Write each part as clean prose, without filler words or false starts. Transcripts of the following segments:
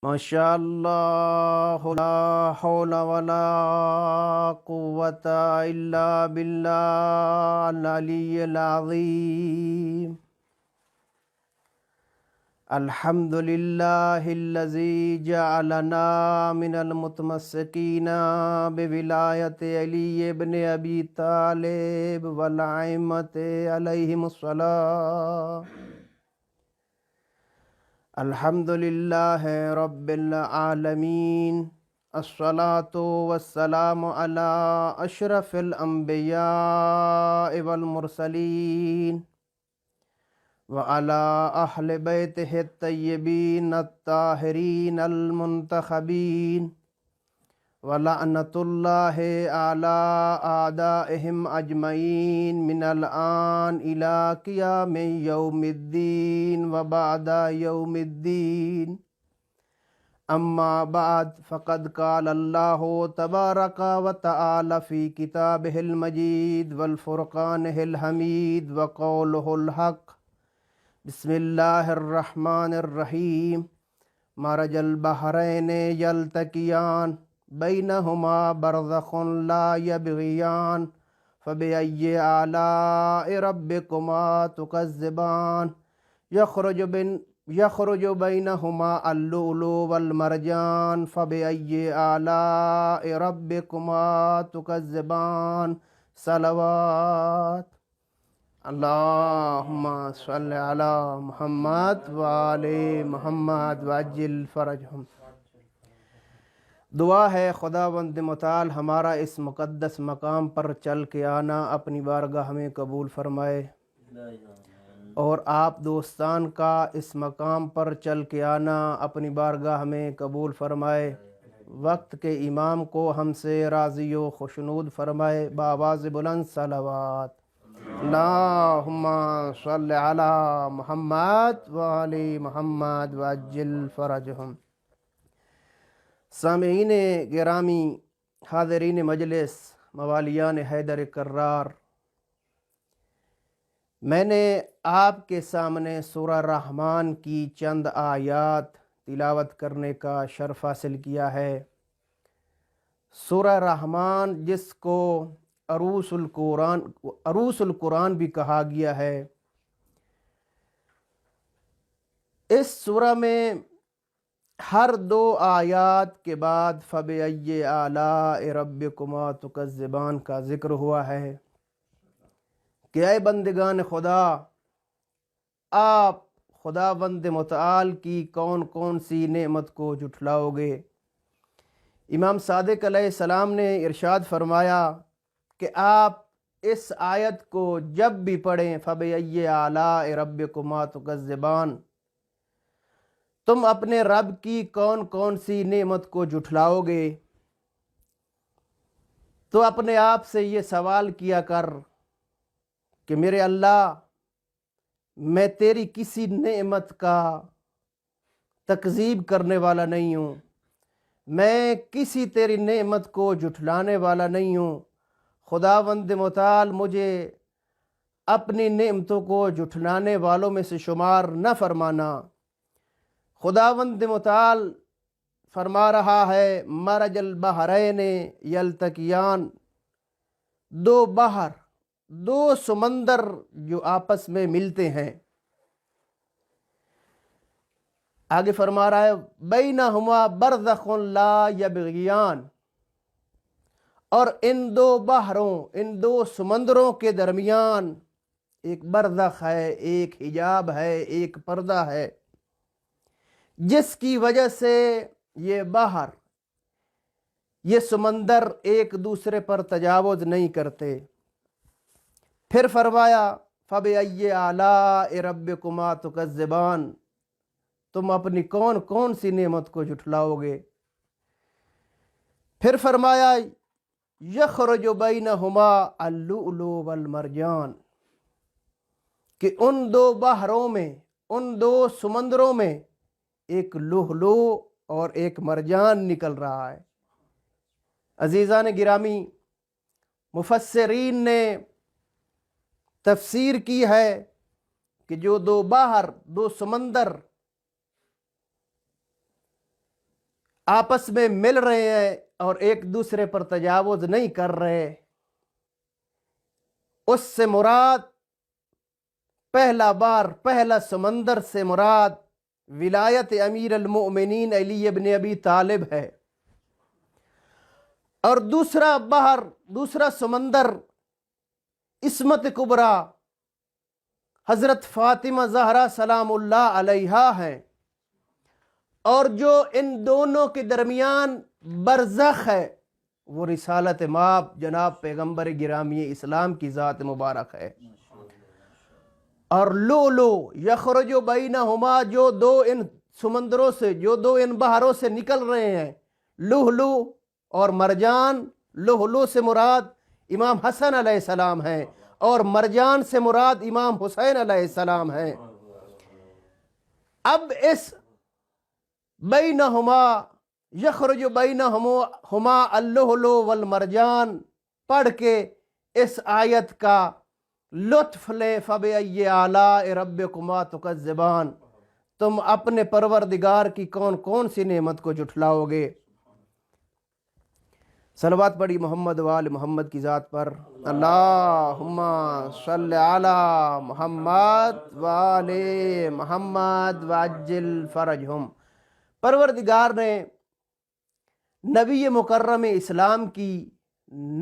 ماشاء اللہ لا حول ولا قوة الا باللہ العلی العظیم الحمد للہ الذی جعلنا من المتمسکین بولایت علی ابن ابی طالب والائمۃ علیہم الصلاۃ الحمد للہ رب العالمین الصلاۃ والسلام علی اشرف الانبیاء والمرسلین وعلی اہل بیتہ الطیبین الطاہرین المنتخبین ولعنۃ اللہ علی اعدائہم اجمعین من الآن الی قیام یوم الدین وبعد یوم الدین اما بعد فقد قال اللہ تبارک وتعالی فی کتابہ المجید والفرقانہ الحمید وقولہ الحق بسم اللہ الرحمن الرحیم مرج البحرین یلتقیان بینہما برزخ لا یبغیان فبأی آلاء ربکما تکذبان یخرج بینہما اللؤلؤ والمرجان فبأی آلاء ربکما تکذبان صلوات اللہم صلی علی محمد وآل محمد وعجل فرجہم۔ دعا ہے خداوند متعال ہمارا اس مقدس مقام پر چل کے آنا اپنی بارگاہ میں قبول فرمائے، اور آپ دوستان کا اس مقام پر چل کے آنا اپنی بارگاہ میں قبول فرمائے، وقت کے امام کو ہم سے راضی و خوشنود فرمائے، بآواز بلند صلوات اللہم صلی علی محمد وآل محمد وعجل فرجہم۔ سامعین گرامی، حاضرین مجلس، موالیان حیدر کرار، میں نے آپ کے سامنے سورہ رحمان کی چند آیات تلاوت کرنے کا شرف حاصل کیا ہے۔ سورہ رحمان جس کو عروس القرآن بھی کہا گیا ہے، اس سورہ میں ہر دو آیات کے بعد فَبِأَيِّ آلَاءِ رَبِّكُمَا تُكَذِّبَانِ کا ذکر ہوا ہے کہ اے بندگان خدا، آپ خداوند متعال کی کون کون سی نعمت کو جھٹلاؤ گے۔ امام صادق علیہ السلام نے ارشاد فرمایا کہ آپ اس آیت کو جب بھی پڑھیں فَبِأَيِّ آلَاءِ رَبِّكُمَا تُكَذِّبَانِ، تم اپنے رب کی کون کون سی نعمت کو جھٹلاؤ گے، تو اپنے آپ سے یہ سوال کیا کر کہ میرے اللہ، میں تیری کسی نعمت کا تکذیب کرنے والا نہیں ہوں، میں کسی تیری نعمت کو جھٹلانے والا نہیں ہوں۔ خداوند متعال مجھے اپنی نعمتوں کو جھٹلانے والوں میں سے شمار نہ فرمانا۔ خداوند متعال فرما رہا ہے مرج البحرین یلتقیان، دو بحر، دو سمندر جو آپس میں ملتے ہیں۔ آگے فرما رہا ہے بینہما برزخ لا یبغیان، اور ان دو بحروں، ان دو سمندروں کے درمیان ایک برزخ ہے، ایک حجاب ہے، ایک پردہ ہے، جس کی وجہ سے یہ بحر، یہ سمندر ایک دوسرے پر تجاوز نہیں کرتے۔ پھر فرمایا فَبِأَيِّ آلَاءِ رَبِّكُمَا تُكَذِّبَانِ، تم اپنی کون کون سی نعمت کو جھٹلاؤ گے۔ پھر فرمایا یخرج بینہما اللؤلؤ والمرجان، کہ ان دو بحروں میں، ان دو سمندروں میں ایک لؤلؤ اور ایک مرجان نکل رہا ہے۔ عزیزان گرامی، مفسرین نے تفسیر کی ہے کہ جو دو بحر، دو سمندر آپس میں مل رہے ہیں اور ایک دوسرے پر تجاوز نہیں کر رہے، اس سے مراد پہلا سمندر سے مراد ولایت امیر المؤمنین علی ابن ابی طالب ہے، اور دوسرا سمندر عصمت کبریٰ حضرت فاطمہ زہرا سلام اللہ علیہا ہے، اور جو ان دونوں کے درمیان برزخ ہے وہ رسالت مآب جناب پیغمبر گرامی اسلام کی ذات مبارک ہے۔ اور لولو یخرج بینہما، جو دو ان سمندروں سے، جو دو ان بحروں سے نکل رہے ہیں، لولو اور مرجان، لولو سے مراد امام حسن علیہ السلام ہیں اور مرجان سے مراد امام حسین علیہ السلام ہیں۔ اب اس بینہما یخرج بینہما اللؤلؤ والمرجان پڑھ کے اس آیت کا لطف لے، فبأي آلاء ربكما تكذبان، تم اپنے پروردگار کی کون کون سی نعمت کو جھٹلاؤ گے۔ صلوات پڑھی محمد وآل محمد کی ذات پر، اللہم صلی علی محمد وآل محمد وعجل فرجہم۔ پروردگار نے نبی مکرم اسلام کی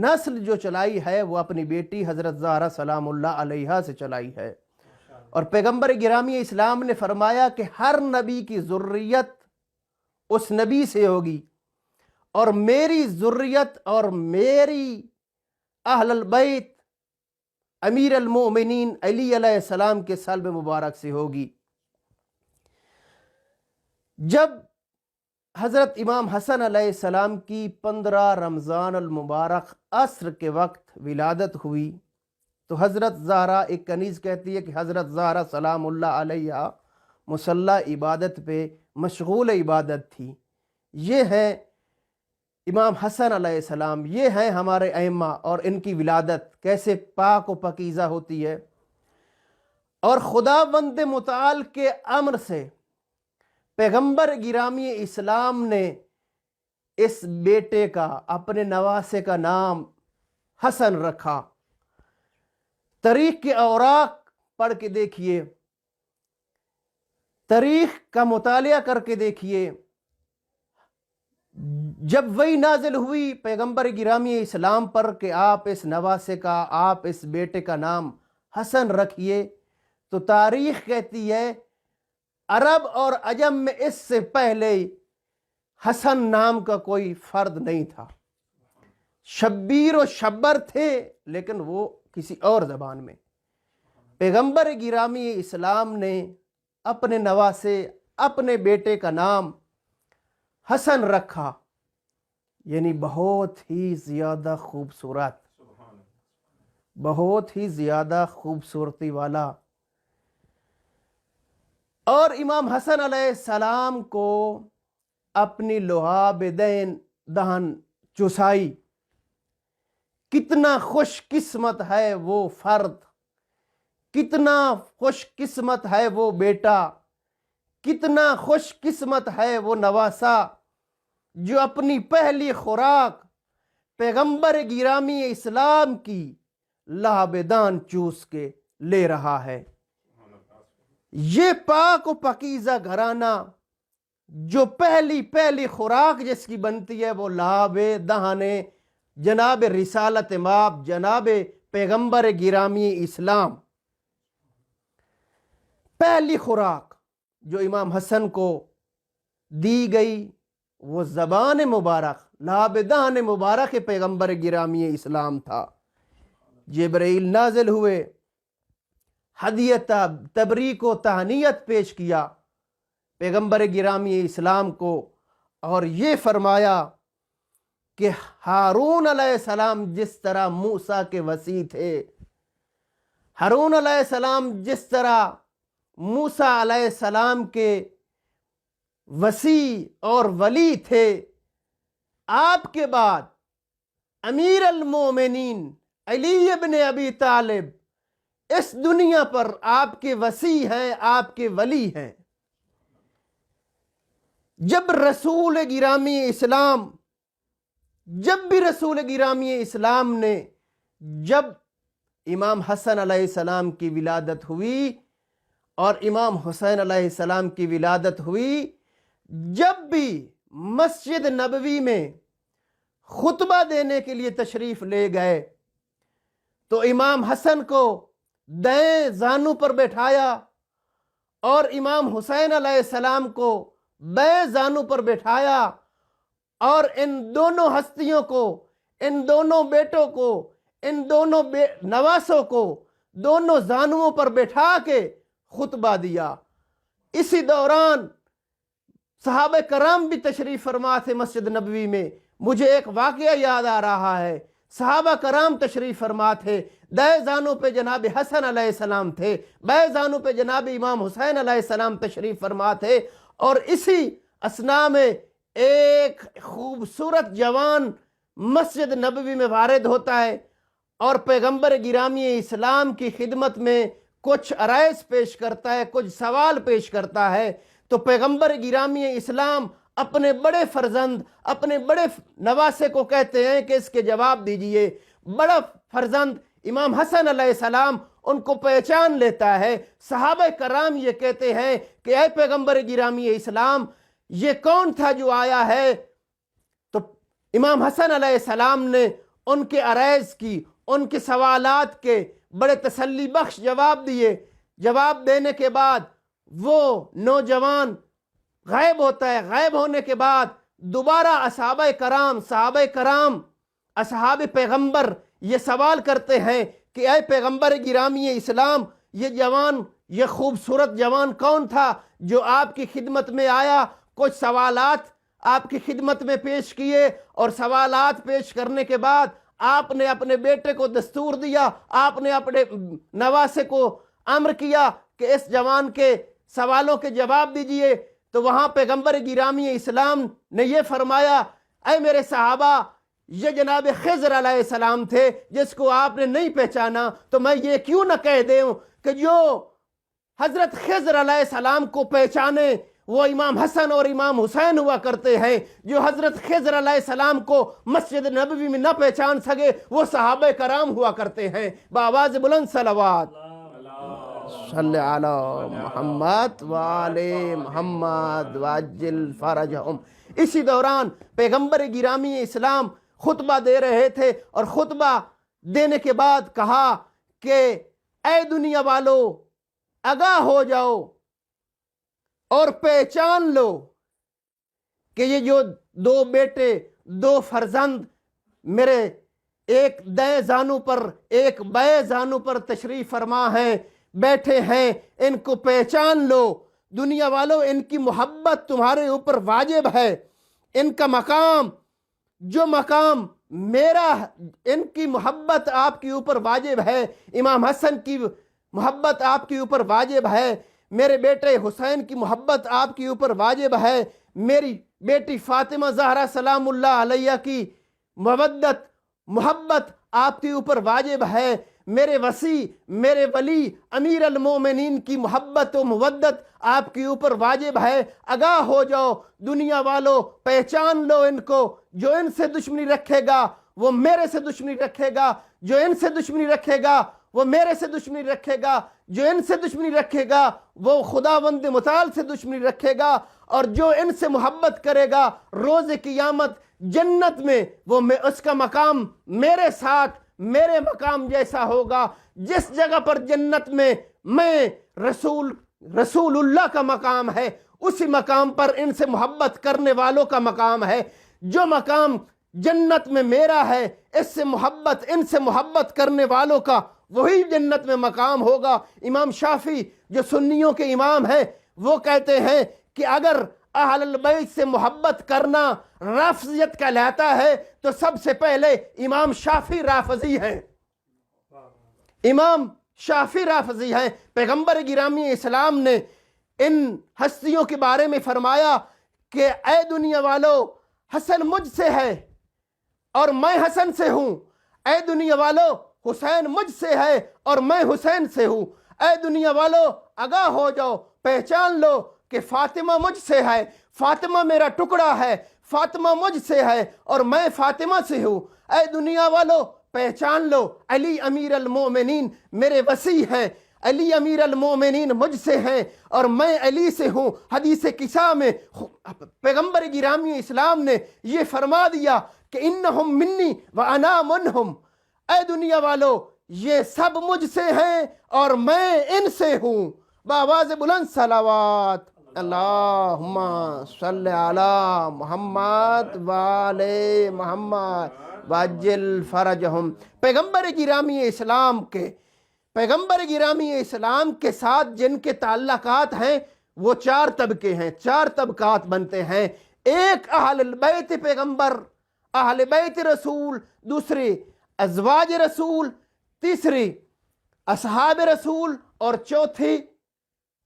نسل جو چلائی ہے وہ اپنی بیٹی حضرت زہرا سلام اللہ علیہا سے چلائی ہے، اور پیغمبر گرامی اسلام نے فرمایا کہ ہر نبی کی ذریت اس نبی سے ہوگی، اور میری ذریت اور میری اہل البیت امیر المؤمنین علی علیہ السلام کے صلب مبارک سے ہوگی۔ جب حضرت امام حسن علیہ السلام کی 15 رمضان المبارک عصر کے وقت ولادت ہوئی تو حضرت زہرا، ایک کنیز کہتی ہے کہ حضرت زہرا سلام اللہ علیہ مصلی عبادت پہ مشغول عبادت تھی۔ یہ ہیں امام حسن علیہ السلام، یہ ہیں ہمارے ائمہ، اور ان کی ولادت کیسے پاک و پاکیزہ ہوتی ہے، اور خداوند متعال کے امر سے پیغمبر گرامی اسلام نے اس بیٹے کا، اپنے نواسے کا نام حسن رکھا۔ تاریخ کے اوراق پڑھ کے دیکھیے، تاریخ کا مطالعہ کر کے دیکھیے، جب وہی نازل ہوئی پیغمبر گرامی اسلام پر کہ آپ اس نواسے کا، آپ اس بیٹے کا نام حسن رکھیے، تو تاریخ کہتی ہے عرب اور عجم میں اس سے پہلے حسن نام کا کوئی فرد نہیں تھا۔ شبیر و شبر تھے لیکن وہ کسی اور زبان میں۔ پیغمبر گرامی اسلام نے اپنے نواسے، اپنے بیٹے کا نام حسن رکھا، یعنی بہت ہی زیادہ خوبصورت، بہت ہی زیادہ خوبصورتی والا۔ اور امام حسن علیہ السلام کو اپنی لعاب دہن چسائی۔ کتنا خوش قسمت ہے وہ فرد، کتنا خوش قسمت ہے وہ بیٹا، کتنا خوش قسمت ہے وہ نواسا جو اپنی پہلی خوراک پیغمبر گرامی اسلام کی لعاب دہن چوس کے لے رہا ہے۔ یہ پاک و پاکیزہ گھرانہ جو پہلی خوراک جس کی بنتی ہے وہ لعاب دہن جناب رسالت مآب جناب پیغمبر گرامی اسلام۔ پہلی خوراک جو امام حسن کو دی گئی وہ زبان مبارک، لعاب دہن مبارک پیغمبر گرامی اسلام تھا۔ جبرائیل نازل ہوئے، ہدیت تبریک و تہنیت پیش کیا پیغمبر گرامی اسلام کو، اور یہ فرمایا کہ ہارون علیہ السلام جس طرح موسیٰ کے وصی تھے، ہارون علیہ السلام جس طرح موسیٰ علیہ السلام کے وصی اور ولی تھے، آپ کے بعد امیر المومنین علی ابن ابی طالب اس دنیا پر آپ کے وصی ہیں، آپ کے ولی ہیں۔ جب بھی رسول گرامی اسلام نے جب امام حسن علیہ السلام کی ولادت ہوئی اور امام حسین علیہ السلام کی ولادت ہوئی، جب بھی مسجد نبوی میں خطبہ دینے کے لیے تشریف لے گئے تو امام حسن کو دائیں زانو پر بٹھایا اور امام حسین علیہ السلام کو بائیں زانو پر بٹھایا، اور ان دونوں ہستیوں کو، ان دونوں بیٹوں کو، ان دونوں نواسوں کو دونوں زانوؤں پر بٹھا کے خطبہ دیا۔ اسی دوران صحابہ کرام بھی تشریف فرما تھے مسجد نبوی میں۔ مجھے ایک واقعہ یاد آ رہا ہے، صحابہ کرام تشریف فرما تھے، دائیں زانو پہ جناب حسن علیہ السلام تھے، بائیں زانو پہ جناب امام حسین علیہ السلام تشریف فرما تھے، اور اسی اثناء میں ایک خوبصورت جوان مسجد نبوی میں وارد ہوتا ہے اور پیغمبر گرامی اسلام کی خدمت میں کچھ عرائض پیش کرتا ہے، کچھ سوال پیش کرتا ہے۔ تو پیغمبر گرامی اسلام اپنے بڑے فرزند، اپنے بڑے نواسے کو کہتے ہیں کہ اس کے جواب دیجئے۔ بڑا فرزند امام حسن علیہ السلام ان کو پہچان لیتا ہے۔ صحابہ کرام یہ کہتے ہیں کہ اے پیغمبر گرامی اسلام، یہ کون تھا جو آیا ہے؟ تو امام حسن علیہ السلام نے ان کے عرائض کی، ان کے سوالات کے بڑے تسلی بخش جواب دیے۔ جواب دینے کے بعد وہ نوجوان غائب ہوتا ہے۔ غائب ہونے کے بعد دوبارہ صحابہ کرام اصحاب پیغمبر یہ سوال کرتے ہیں کہ اے پیغمبر گرامی اسلام، یہ جوان، یہ خوبصورت جوان کون تھا جو آپ کی خدمت میں آیا؟ کچھ سوالات آپ کی خدمت میں پیش کیے، اور سوالات پیش کرنے کے بعد آپ نے اپنے بیٹے کو دستور دیا، آپ نے اپنے نواسے کو امر کیا کہ اس جوان کے سوالوں کے جواب دیجئے۔ تو وہاں پیغمبر گرامی اسلام نے یہ فرمایا، اے میرے صحابہ، یہ جناب خضر علیہ السلام تھے جس کو آپ نے نہیں پہچانا، تو میں یہ کیوں نہ کہہ دوں کہ جو حضرت خضر علیہ السلام کو پہچانے وہ امام حسن اور امام حسین ہوا کرتے ہیں۔ جو حضرت خضر علیہ السلام کو مسجد نبوی میں نہ پہچان سکے وہ صحابہ کرام ہوا کرتے ہیں۔ بآواز بلند صلوات صلی علی محمد وآل محمد وعجل فرجہم۔ اسی دوران پیغمبر گرامی اسلام خطبہ دے رہے تھے، اور خطبہ دینے کے بعد کہا کہ اے دنیا والو، آگاہ ہو جاؤ اور پہچان لو کہ یہ جو دو بیٹے، دو فرزند میرے ایک دائیں زانو پر ایک بائیں زانو پر تشریف فرما ہیں، بیٹھے ہیں، ان کو پہچان لو۔ دنیا والو، ان کی محبت تمہارے اوپر واجب ہے۔ ان کا مقام، جو مقام میرا، ان کی محبت آپ کے اوپر واجب ہے۔ امام حسن کی محبت آپ کے اوپر واجب ہے، میرے بیٹے حسین کی محبت آپ کے اوپر واجب ہے، میری بیٹی فاطمہ زہرا سلام اللہ علیہ کی محبت آپ کے اوپر واجب ہے، میرے وصی، میرے ولی امیر المومنین کی محبت و مودت آپ کے اوپر واجب ہے۔ آگاہ ہو جاؤ دنیا والو، پہچان لو ان کو۔ جو ان سے دشمنی رکھے گا وہ میرے سے دشمنی رکھے گا، جو ان سے دشمنی رکھے گا وہ میرے سے دشمنی رکھے گا، جو ان سے دشمنی رکھے گا وہ خداوند متعال سے دشمنی رکھے گا، اور جو ان سے محبت کرے گا روز قیامت جنت میں وہ اس کا مقام میرے ساتھ، میرے مقام جیسا ہوگا۔ جس جگہ پر جنت میں رسول اللہ کا مقام ہے، اسی مقام پر ان سے محبت کرنے والوں کا مقام ہے۔ جو مقام جنت میں میرا ہے، ان سے محبت کرنے والوں کا وہی جنت میں مقام ہوگا۔ امام شافعی جو سنیوں کے امام ہیں وہ کہتے ہیں کہ اگر اہل البیت سے محبت کرنا رافضیت کہلاتا ہے تو سب سے پہلے امام شافعی رافضی ہیں، امام شافعی رافضی ہیں۔ پیغمبر گرامی اسلام نے ان ہستیوں کے بارے میں فرمایا کہ اے دنیا والو، حسن مجھ سے ہے اور میں حسن سے ہوں۔ اے دنیا والو، حسین مجھ سے ہے اور میں حسین سے ہوں۔ اے دنیا والو، آگاہ ہو جاؤ، پہچان لو کہ فاطمہ مجھ سے ہے، فاطمہ میرا ٹکڑا ہے، فاطمہ مجھ سے ہے اور میں فاطمہ سے ہوں۔ اے دنیا والو پہچان لو، علی امیر المومنین میرے وصی ہیں، علی امیر المومنین مجھ سے ہیں اور میں علی سے ہوں۔ حدیث قصہ میں پیغمبر گرامی اسلام نے یہ فرما دیا کہ انہم منی وانا منہم، اے دنیا والو یہ سب مجھ سے ہیں اور میں ان سے ہوں۔ بآواز بلند صلوات اللہم صلی علی محمد وآل محمد وعجل فرجہم۔ پیغمبر گرامی اسلام کے ساتھ جن کے تعلقات ہیں وہ 4 طبقے ہیں، 4 طبقات بنتے ہیں۔ ایک اہل البیت پیغمبر، اہل بیت رسول، دوسری ازواج رسول، تیسری اصحاب رسول اور چوتھی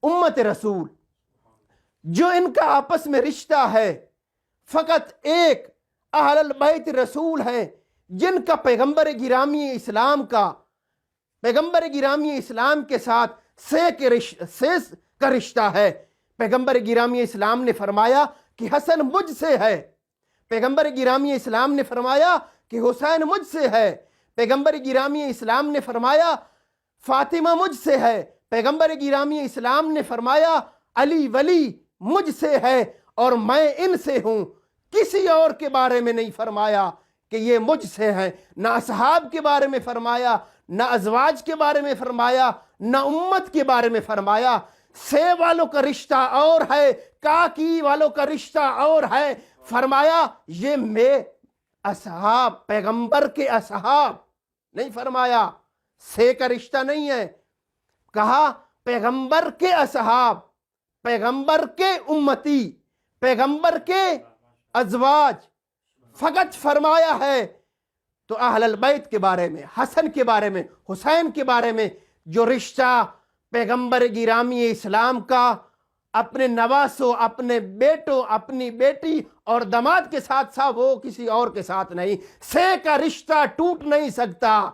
امت رسول۔ جو ان کا آپس میں رشتہ ہے فقط ایک اہل البیت رسول ہیں، جن کا پیغمبر گرامی اسلام کے ساتھ سے کا رشتہ ہے۔ پیغمبر گرامی اسلام نے فرمایا کہ حسن مجھ سے ہے، پیغمبر گرامی اسلام نے فرمایا کہ حسین مجھ سے ہے، پیغمبر گرامی اسلام نے فرمایا فاطمہ مجھ سے ہے، پیغمبر گرامی اسلام نے فرمایا علی ولی مجھ سے ہے اور میں ان سے ہوں۔ کسی اور کے بارے میں نہیں فرمایا کہ یہ مجھ سے ہیں، نہ اصحاب کے بارے میں فرمایا، نہ ازواج کے بارے میں فرمایا، نہ امت کے بارے میں فرمایا۔ سے والوں کا رشتہ اور ہے، کاکی والوں کا رشتہ اور ہے۔ فرمایا یہ میں اصحاب، پیغمبر کے اصحاب نہیں فرمایا، سے کا رشتہ نہیں ہے، کہا پیغمبر کے اصحاب، پیغمبر کے امتی، پیغمبر کے ازواج فقط فرمایا ہے۔ تو اہل البیت کے بارے میں، حسن کے بارے میں، حسین کے بارے میں جو رشتہ پیغمبر گرامی اسلام کا اپنے نواسوں، اپنے بیٹوں، اپنی بیٹی اور داماد کے ساتھ تھا وہ کسی اور کے ساتھ نہیں۔ سے کا رشتہ ٹوٹ نہیں سکتا،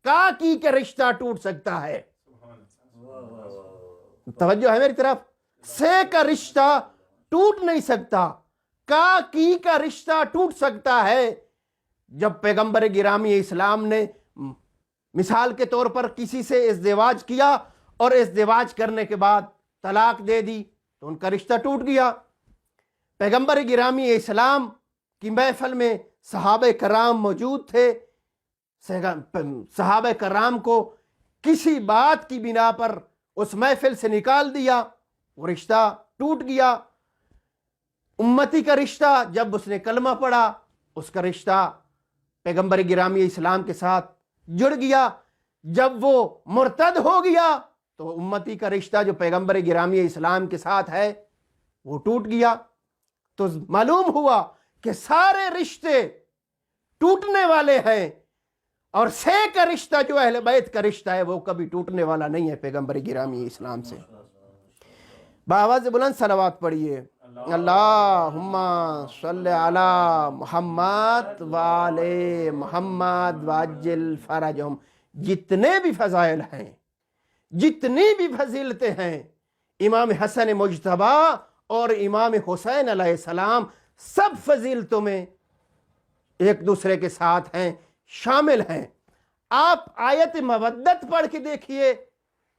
کاکی کا رشتہ ٹوٹ سکتا ہے۔ توجہ ہے میری طرف؟ سے کا رشتہ ٹوٹ نہیں سکتا، کاکی کا رشتہ ٹوٹ سکتا ہے۔ جب پیغمبر گرامی اسلام نے مثال کے طور پر کسی سے ازدواج کیا اور ازدواج کرنے کے بعد طلاق دے دی تو ان کا رشتہ ٹوٹ گیا۔ پیغمبر گرامی اسلام کی محفل میں صحابہ کرام موجود تھے، صحابہ کرام کو کسی بات کی بنا پر اس محفل سے نکال دیا، وہ رشتہ ٹوٹ گیا۔ امتی کا رشتہ جب اس نے کلمہ پڑھا، اس کا رشتہ پیغمبر گرامی اسلام کے ساتھ جڑ گیا۔ جب وہ مرتد ہو گیا تو امتی کا رشتہ جو پیغمبر گرامی اسلام کے ساتھ ہے وہ ٹوٹ گیا۔ تو معلوم ہوا کہ سارے رشتے ٹوٹنے والے ہیں، اور سے کا رشتہ جو اہل بیت کا رشتہ ہے وہ کبھی ٹوٹنے والا نہیں ہے پیغمبر گرامی اسلام سے۔ بآواز بلند صلوات پڑھیے، اللہم صلی علی محمد وآل محمد وعجل فرجہم۔ جتنے بھی فضائل ہیں، جتنی بھی فضیلتیں ہیں، امام حسن مجتبی اور امام حسین علیہ السلام سب فضیلتوں میں ایک دوسرے کے ساتھ ہیں، شامل ہیں۔ آپ آیت مودت پڑھ کے دیکھیے،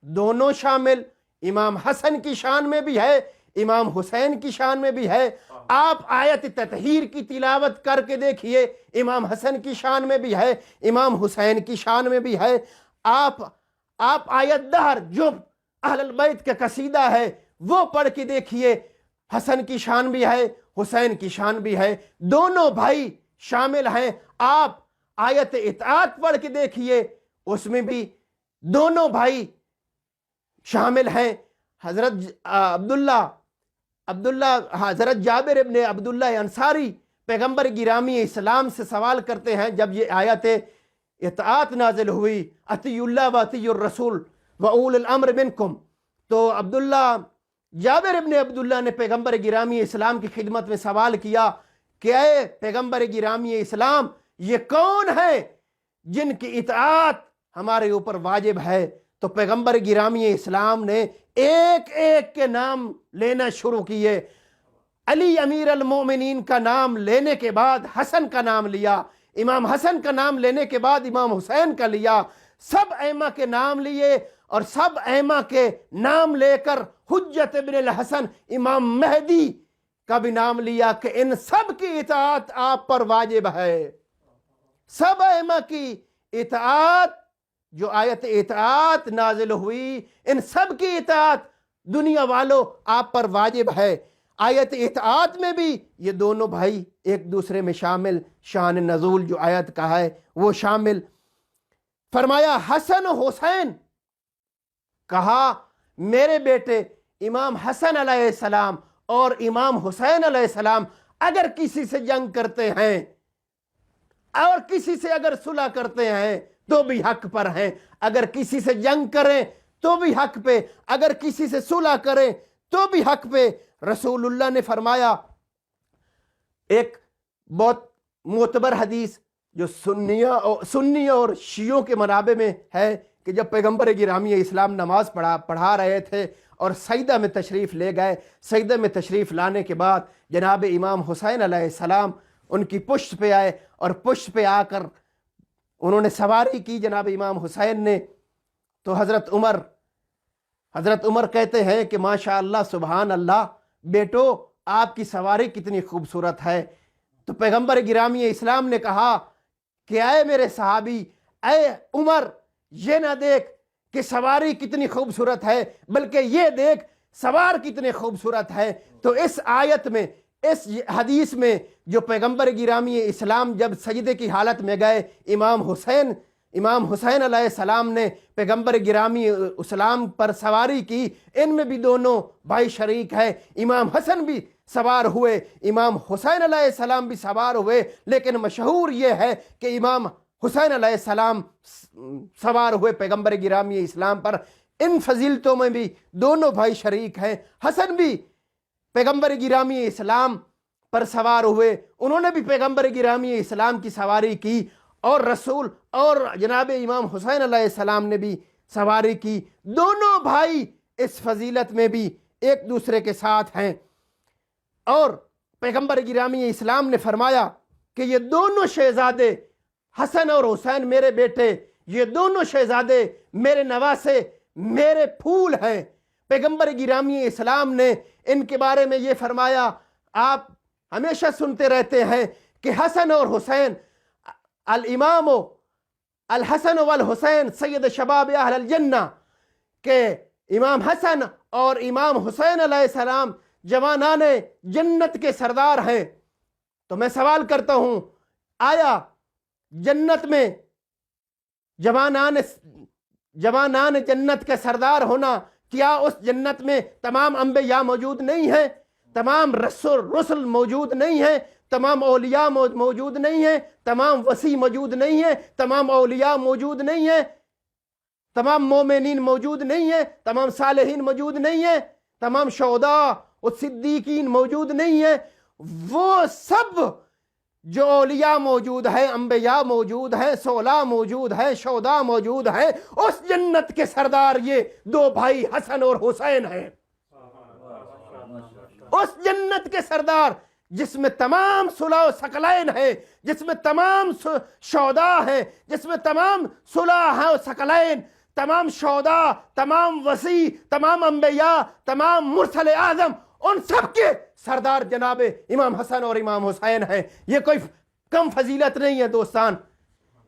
دونوں شامل، امام حسن کی شان میں بھی ہے، امام حسین کی شان میں بھی ہے۔ آپ آیت تطہیر کی تلاوت کر کے دیکھیے، امام حسن کی شان میں بھی ہے، امام حسین کی شان میں بھی ہے۔ آپ آیت دہر جو اہل البیت کا قصیدہ ہے وہ پڑھ کے دیکھیے، حسن کی شان بھی ہے، حسین کی شان بھی ہے، دونوں بھائی شامل ہیں۔ آپ آیت اطاعت پڑھ کے دیکھیے، اس میں بھی دونوں بھائی شامل ہیں۔ حضرت جابر ابن عبداللہ انصاری پیغمبر گرامی اسلام سے سوال کرتے ہیں، جب یہ آیت اطاعت نازل ہوئی، اطیعوا اللہ واطیعوا الرسول واولی الامر منکم، تو جابر ابن عبداللہ نے پیغمبر گرامی اسلام کی خدمت میں سوال کیا کہ اے پیغمبر گرامی اسلام، یہ کون ہے جن کی اطاعت ہمارے اوپر واجب ہے؟ تو پیغمبر گرامی اسلام نے ایک ایک کے نام لینا شروع کیے۔ علی امیر المومنین کا نام لینے کے بعد حسن کا نام لیا، امام حسن کا نام لینے کے بعد امام حسین کا لیا، سب ائمہ کے نام لیے، اور سب ائمہ کے نام لے کر حجت ابن الحسن امام مہدی کا بھی نام لیا کہ ان سب کی اطاعت آپ پر واجب ہے۔ سب ائمہ کی اطاعت، جو آیت اطاعت نازل ہوئی، ان سب کی اطاعت دنیا والوں آپ پر واجب ہے۔ آیت اطاعت میں بھی یہ دونوں بھائی ایک دوسرے میں شامل، شان نزول جو آیت کا ہے وہ شامل۔ فرمایا حسن و حسین، کہا میرے بیٹے امام حسن علیہ السلام اور امام حسین علیہ السلام اگر کسی سے جنگ کرتے ہیں اور کسی سے اگر صلح کرتے ہیں تو بھی حق پر ہیں، اگر کسی سے جنگ کریں تو بھی حق پہ، اگر کسی سے صلح کریں تو بھی حق پہ۔ رسول اللہ نے فرمایا، ایک بہت معتبر حدیث جو سنی اور شیعوں کے منابع میں ہے کہ جب پیغمبر گرامی اسلام نماز پڑھا رہے تھے اور سجدہ میں تشریف لے گئے، سجدہ میں تشریف لانے کے بعد جناب امام حسین علیہ السلام ان کی پشت پہ آئے، اور پشت پہ آ کر انہوں نے سواری کی جناب امام حسین نے، تو حضرت عمر کہتے ہیں کہ ماشاءاللہ سبحان اللہ بیٹو آپ کی سواری کتنی خوبصورت ہے۔ تو پیغمبر گرامی اسلام نے کہا کہ اے میرے صحابی، اے عمر، یہ نہ دیکھ کہ سواری کتنی خوبصورت ہے بلکہ یہ دیکھ سوار کتنے خوبصورت ہے۔ تو اس آیت میں، اس حدیث میں جو پیغمبر گرامی اسلام جب سجدے کی حالت میں گئے، امام حسین علیہ السلام نے پیغمبر گرامی اسلام پر سواری کی، ان میں بھی دونوں بھائی شریک ہیں، امام حسن بھی سوار ہوئے، امام حسین علیہ السلام بھی سوار ہوئے، لیکن مشہور یہ ہے کہ امام حسین علیہ السلام سوار ہوئے پیغمبر گرامی اسلام پر۔ ان فضیلتوں میں بھی دونوں بھائی شریک ہیں، حسن بھی پیغمبر گرامی اسلام پر سوار ہوئے، انہوں نے بھی پیغمبر گرامی اسلام کی سواری کی، اور رسول اور جناب امام حسین علیہ السلام نے بھی سواری کی۔ دونوں بھائی اس فضیلت میں بھی ایک دوسرے کے ساتھ ہیں، اور پیغمبر گرامی اسلام نے فرمایا کہ یہ دونوں شہزادے حسن اور حسین میرے بیٹے، یہ دونوں شہزادے میرے نواسے، میرے پھول ہیں۔ پیغمبر گرامی اسلام نے ان کے بارے میں یہ فرمایا، آپ ہمیشہ سنتے رہتے ہیں کہ حسن اور حسین، الامام الحسن والحسین سید شباب اہل الجنہ، کہ امام حسن اور امام حسین علیہ السلام جوانان جنت کے سردار ہیں۔ تو میں سوال کرتا ہوں، آیا جنت میں جوانان جنت کے سردار ہونا، کیا اس جنت میں تمام انبیاء موجود نہیں ہیں؟ تمام رسل موجود نہیں ہیں؟ تمام اولیاء موجود نہیں ہیں؟ تمام وصی موجود نہیں ہیں؟ تمام اولیاء موجود نہیں ہیں؟ تمام مومنین موجود نہیں ہیں؟ تمام صالحین موجود نہیں ہیں؟ تمام شہداء و صدیقین موجود نہیں ہیں؟ وہ سب جو اولیاء موجود ہیں، انبیاء موجود ہیں، صلحاء موجود ہیں، شہداء موجود ہیں، اس جنت کے سردار یہ دو بھائی حسن اور حسین ہیں۔ اس جنت کے سردار جس میں تمام صلح و ثقلین ہیں، جس میں تمام شہداء ہیں، جس میں تمام صلح و ثقلین، تمام شہداء، تمام وصی، تمام انبیاء، تمام مرسل اعظم، ان سب کے سردار جناب امام حسن اور امام حسین ہیں۔ یہ کوئی کم فضیلت نہیں ہے دوستان،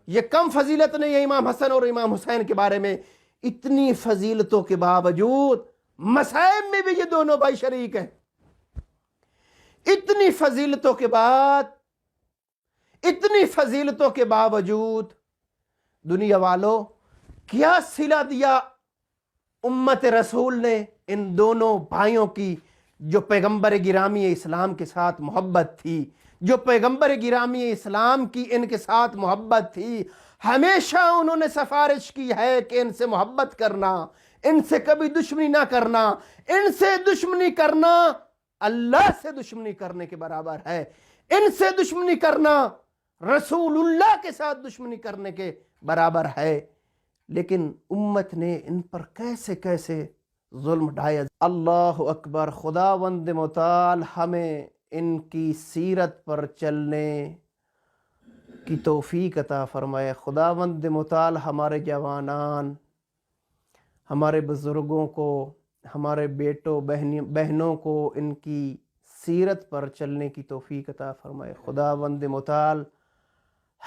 یہ کم فضیلت نہیں ہے امام حسن اور امام حسین کے بارے میں۔ اتنی فضیلتوں کے باوجود مصائب میں بھی یہ دونوں بھائی شریک ہیں۔ اتنی فضیلتوں کے باوجود دنیا والوں، کیا صلہ دیا امت رسول نے ان دونوں بھائیوں کی، جو پیغمبر گرامی اسلام کے ساتھ محبت تھی، جو پیغمبر گرامی اسلام کی ان کے ساتھ محبت تھی۔ ہمیشہ انہوں نے سفارش کی ہے کہ ان سے محبت کرنا، ان سے کبھی دشمنی نہ کرنا، ان سے دشمنی کرنا اللہ سے دشمنی کرنے کے برابر ہے، ان سے دشمنی کرنا رسول اللہ کے ساتھ دشمنی کرنے کے برابر ہے۔ لیکن امت نے ان پر کیسے ظلم ڈھایا۔ اللہ اکبر، خداوند متعال ہمیں ان کی سیرت پر چلنے کی توفیق عطا فرمائے۔ خداوند متعال ہمارے جوانان، ہمارے بزرگوں کو، ہمارے بیٹوں بہنوں کو ان کی سیرت پر چلنے کی توفیق عطا فرمائے۔ خداوند متعال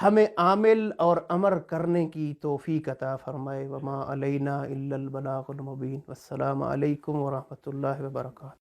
ہمیں عامل اور امر کرنے کی توفیق عطا فرمائے۔ وما علینا الا البلاغ المبین۔ والسلام علیکم ورحمۃ اللہ وبرکاتہ۔